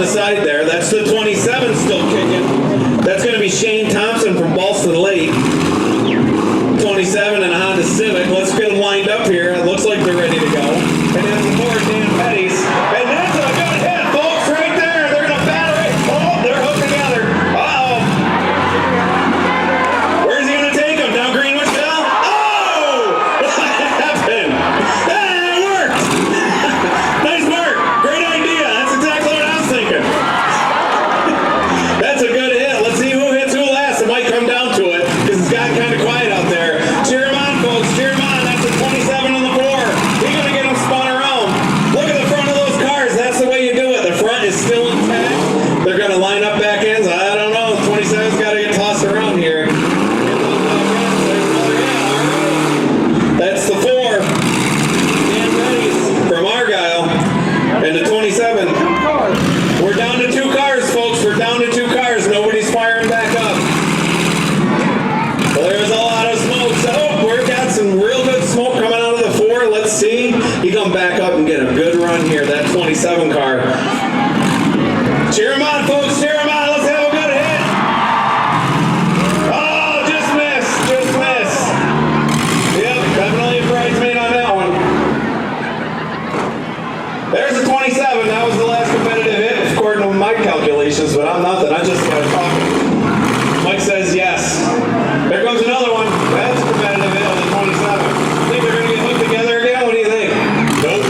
the side there. That's the 27 still kicking. That's going to be Shane Thompson from Ballston Lake. 27 and a Honda Civic. Let's get them lined up here. It looks like they're ready to go. And then some more Dan Petty's. And that's a good hit, folks, right there. They're going to batter it. Oh, they're hooked together. Uh-oh. Where's he going to take them? Down Greenwich now? Oh! What happened? Hey, it worked! Nice work. Great idea. That's exactly what I was thinking. That's a good hit. Let's see who hits who last. It might come down to it because it's gotten kind of quiet out there. Cheer him on, folks. Cheer him on. That's a 27 on the 4. He's going to get him spun around. Look at the front of those cars. That's the way you do it. The front is still intact. They're going to line up back ends. I don't know. 27's got to get tossed around here. That's the 4. Dan Petty's from Argyle. And the 27. We're down to 2 cars, folks. We're down to 2 cars. Nobody's firing back up. Well, there's a lot of smoke. So we've got some real good smoke coming out of the 4. Let's see. He come back up and get a good run here. That 27 car. Cheer him on, folks. Cheer him on. Let's have a good hit. Oh, just missed. Just missed. Yep, definitely a bridesmaid on that one. There's the 27. That was the last competitive hit, according to my calculations, but I'm nothing. I just got to talk. Mike says yes. There goes another one. That's a competitive hit on the 27. Think they're going to get hooked together again? What do you think? Nope.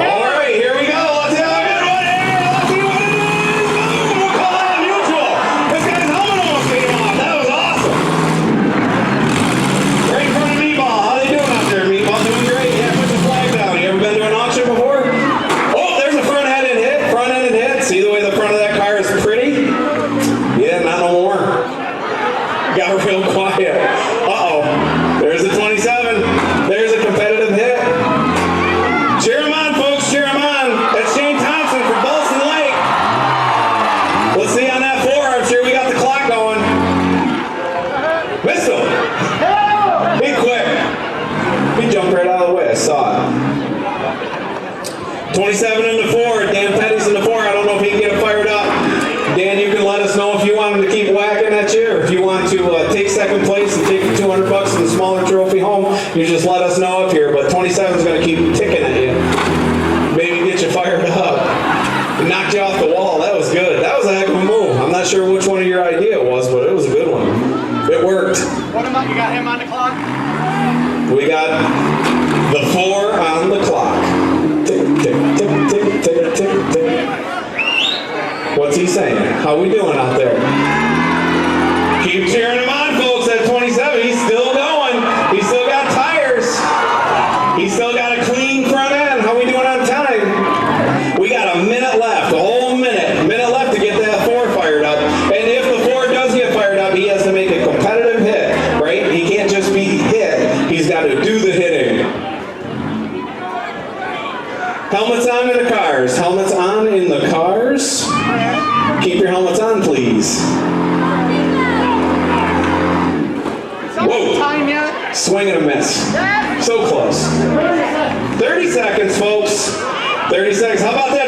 All right, here we go. Let's have a good one here. Let's see what it is. Boom. We'll call that unusual. This guy's helmet almost came off. That was awesome. Right in front of Meatball. How they doing out there, Meatball? Doing great. Yeah, put the flag down. You ever been to an auction before? Oh, there's a front-ended hit. Front-ended hit. See the way the front of that car is pretty? Yeah, not no more. Got real quiet. Uh-oh. There's the 27. There's a competitive hit. Cheer him on, folks. Cheer him on. That's Shane Thompson from Ballston Lake. Let's see on that 4. I'm sure we got the clock going. Missed him. Be quick. He jumped right out of the way. I saw it. 27 in the 4. Dan Petty's in the 4. I don't know if he can get it fired up. Dan, you can let us know if you want him to keep whacking at you, or if you want to take second place and take the $200 and the smaller trophy home. You just let us know up here. But 27's going to keep ticking at you. Maybe get you fired up. It knocked you off the wall. That was good. That was a heck of a move. I'm not sure which one of your idea it was, but it was a good one. It worked. What about you got him on the clock? We got the 4 on the clock. Tick, tick, tick, tick, tick, tick, tick. What's he saying? How we doing out there? Keep cheering him on, folks. At 27, he's still going. He's still got tires. He's still got a clean front end. How we doing on time? We got a minute left. A whole minute. A minute left to get that 4 fired up. And if the 4 does get fired up, he has to make a competitive hit, right? He can't just be hit. He's got to do the hitting. Helmets on in the cars. Helmets on in the cars. Keep your helmets on, please. Whoa. Time yet? Swing and a miss. So close. 30 seconds, folks. 30 seconds. How about that?